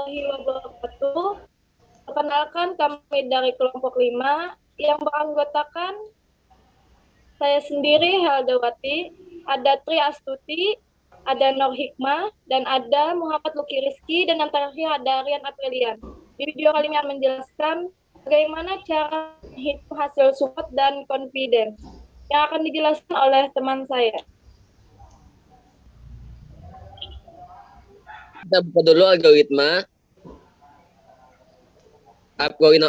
warahmatullahi wabarakatuh. Perkenalkan kami dari kelompok 5 yang beranggotakan saya sendiri Heldawati, ada Tri Astuti, ada Nur Hikmah, dan ada Muhammad Luki Rizky, dan yang terakhir ada Rian Aprilian. Di video kali ini akan menjelaskan bagaimana cara menghitung hasil support dan confidence yang akan dijelaskan oleh teman saya. Kita buka dulu algoritma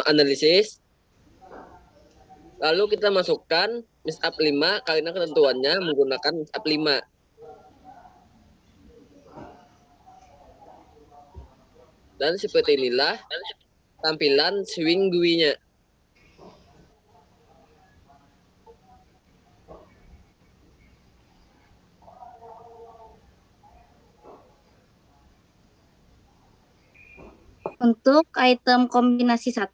analisis. Lalu kita masukkan MISAP 5 karena ketentuannya menggunakan MISAP 5. Dan seperti inilah tampilan swing GUI-nya. Untuk item kombinasi 1,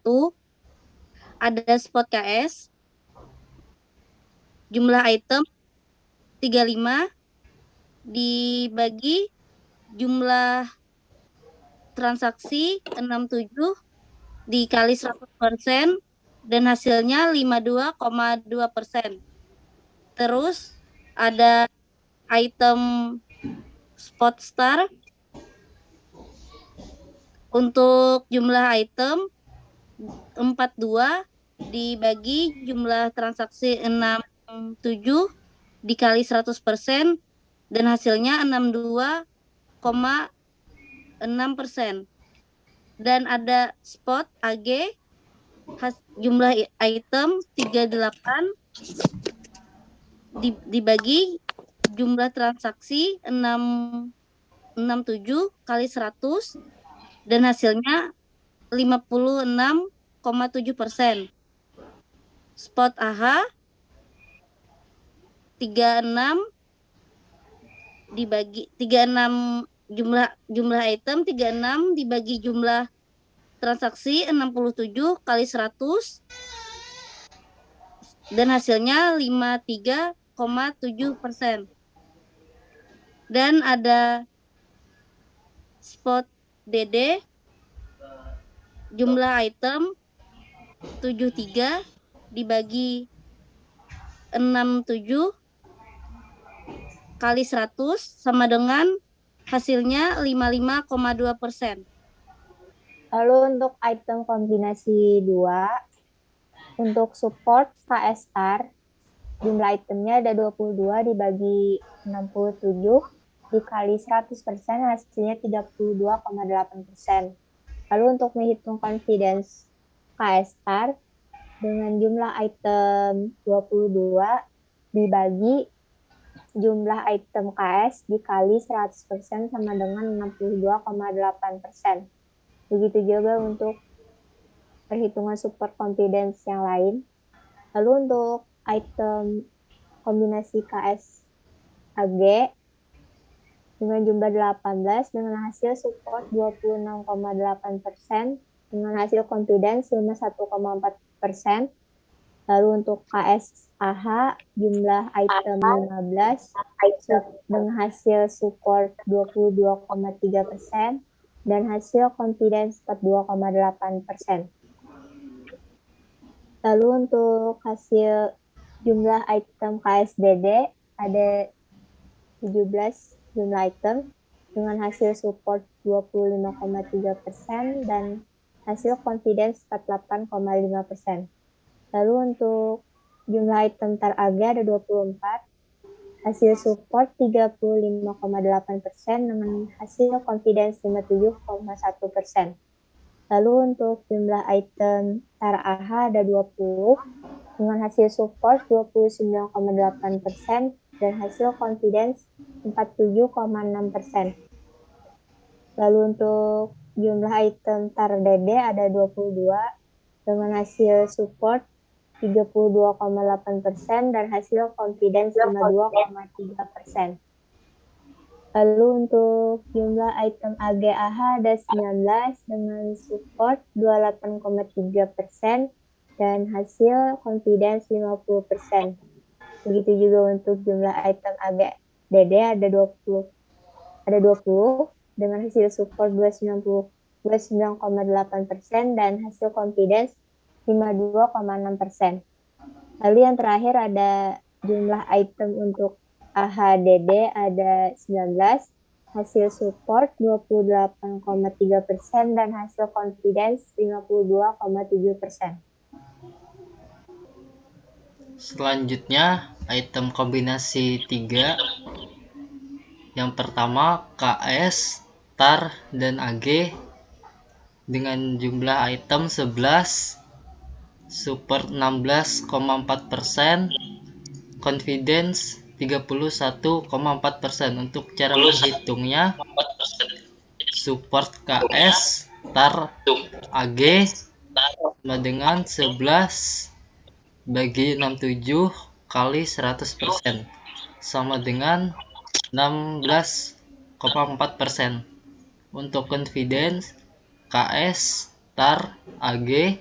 ada spot KS, jumlah item 35 dibagi jumlah transaksi 67 dikali 100% dan hasilnya 52,2%. Terus ada item spot star. Untuk jumlah item 42 dibagi jumlah transaksi 67 dikali 100% dan hasilnya 62,6%. Dan ada spot AG, jumlah item 38 dibagi jumlah transaksi 67 kali 100 dan hasilnya 56,7%. Spot AH 36 dibagi 36 jumlah item 36 dibagi jumlah transaksi 67 kali 100 dan hasilnya 53,7%. Dan ada spot DD, jumlah item 73 dibagi 67 kali 100 sama dengan hasilnya 55,2%. Lalu untuk item kombinasi 2, untuk support KS star, jumlah itemnya ada 22 dibagi 67 dikali 100%, hasilnya 32,8%. Lalu untuk menghitung confidence KS star, dengan jumlah item 22 dibagi jumlah item KS dikali 100% sama dengan 62,8%. Begitu juga untuk perhitungan support confidence yang lain. Lalu untuk item kombinasi KS AG dengan jumlah 18 dengan hasil support 26,8% dengan hasil confidence 51,4%. Lalu untuk KS AH jumlah item 15 dengan hasil support 22,3% dan hasil confidence 42,8%. Lalu untuk hasil jumlah item KSDD ada 17 jumlah item dengan hasil support 25,3% dan hasil confidence 48,5%. Lalu untuk jumlah item tar AG ada 24, hasil support 35,8% dengan hasil confidence 57,1%. Lalu untuk jumlah item tar AH ada 20 dengan hasil support 29,8% dan hasil confidence 47,6%. Lalu untuk jumlah item tar DD ada 22 dengan hasil support 32,8% dan hasil confidence 52,3%. Lalu untuk jumlah item AG/AH ada 19 dengan support 28,3% dan hasil confidence 50%. Begitu juga untuk jumlah item AG/DD ada 20 dengan hasil support 295 49,8% dan hasil confidence 52,6%. Lalu yang terakhir ada jumlah item untuk AHDD ada 19, hasil support 28,3% dan hasil confidence 52,7%. Selanjutnya item kombinasi 3. Yang pertama KS, TAR, dan AG dengan jumlah item 11, support 16,4%, confidence 31,4%. Untuk cara menghitungnya, support KS, TAR, AG sama dengan 11 bagi 67 kali 100% sama dengan 16,4%. Untuk confidence KS, TAR, AG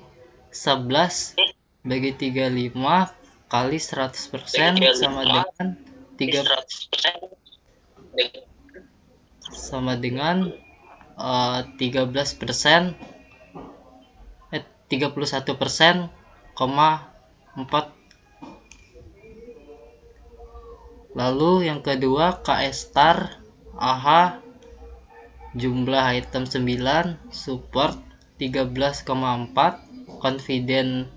11 bagi 35 kali 100% sama dengan 31,4. Lalu yang kedua KS TAR AH jumlah item 9, support 13,4, confident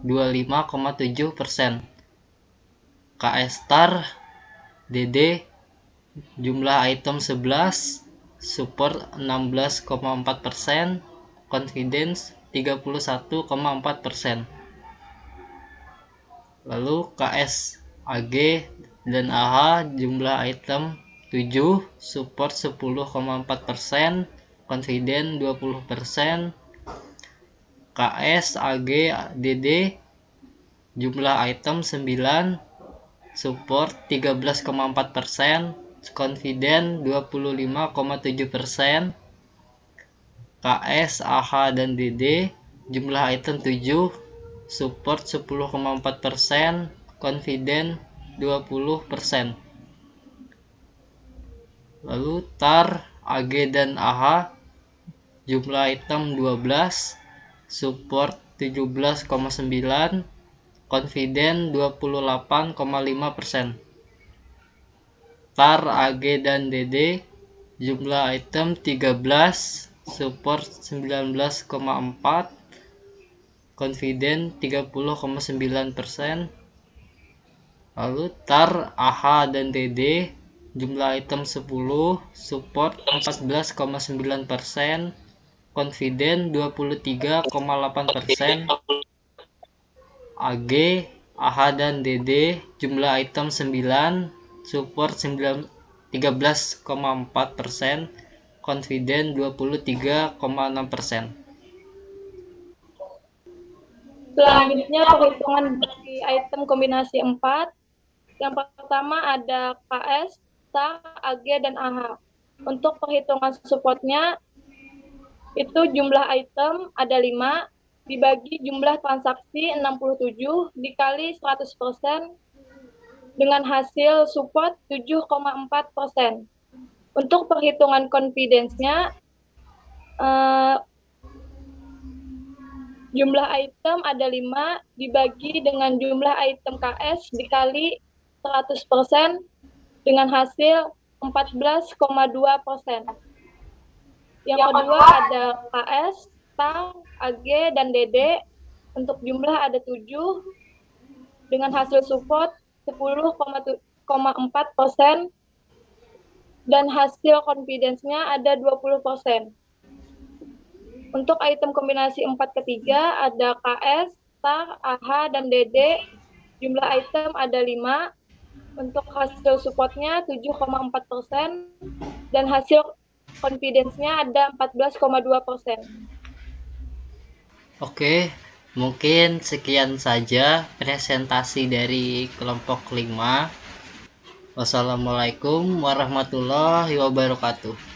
25,7%. KS TAR DD jumlah item 11, support 16,4%, confidence 31,4%. Lalu KS AG dan AH jumlah item 7, support 10,4%, confident 20%. KS AG DD jumlah item 9, support 13,4%, confident 25,7%. KS AH dan DD jumlah item 7, support 10,4%, confident 20%. Lalu TAR AG dan AH jumlah item 12, support 17,9%, confident 28,5%. TAR AG dan DD jumlah item 13, support 19,4%, confident 30,9%. Lalu TAR AH dan DD jumlah item 10, support 14,9%, confident 23,8%. AG, AH dan DD jumlah item 9, support 13,4%, confident 23,6%. Selanjutnya perhitungan dari item kombinasi 4. Yang pertama ada KS, TAR, AG, dan AH. Untuk perhitungan supportnya itu jumlah item ada 5 dibagi jumlah transaksi 67 dikali 100% dengan hasil support 7,4%. Untuk perhitungan confidence-nya jumlah item ada 5 dibagi dengan jumlah item KS dikali 100% dengan hasil 14,2%. Yang kedua ada KS, TAR, AG, dan DD. Untuk jumlah ada 7 dengan hasil support 10,4% dan hasil confidence-nya ada 20%. Untuk item kombinasi 4 ketiga ada KS, TAR, AH, dan DD. Jumlah item ada 5. Untuk hasil supportnya 7,4% dan hasil confidence-nya ada 14,2%. Oke, mungkin sekian saja presentasi dari kelompok 5. Wassalamualaikum warahmatullahi wabarakatuh.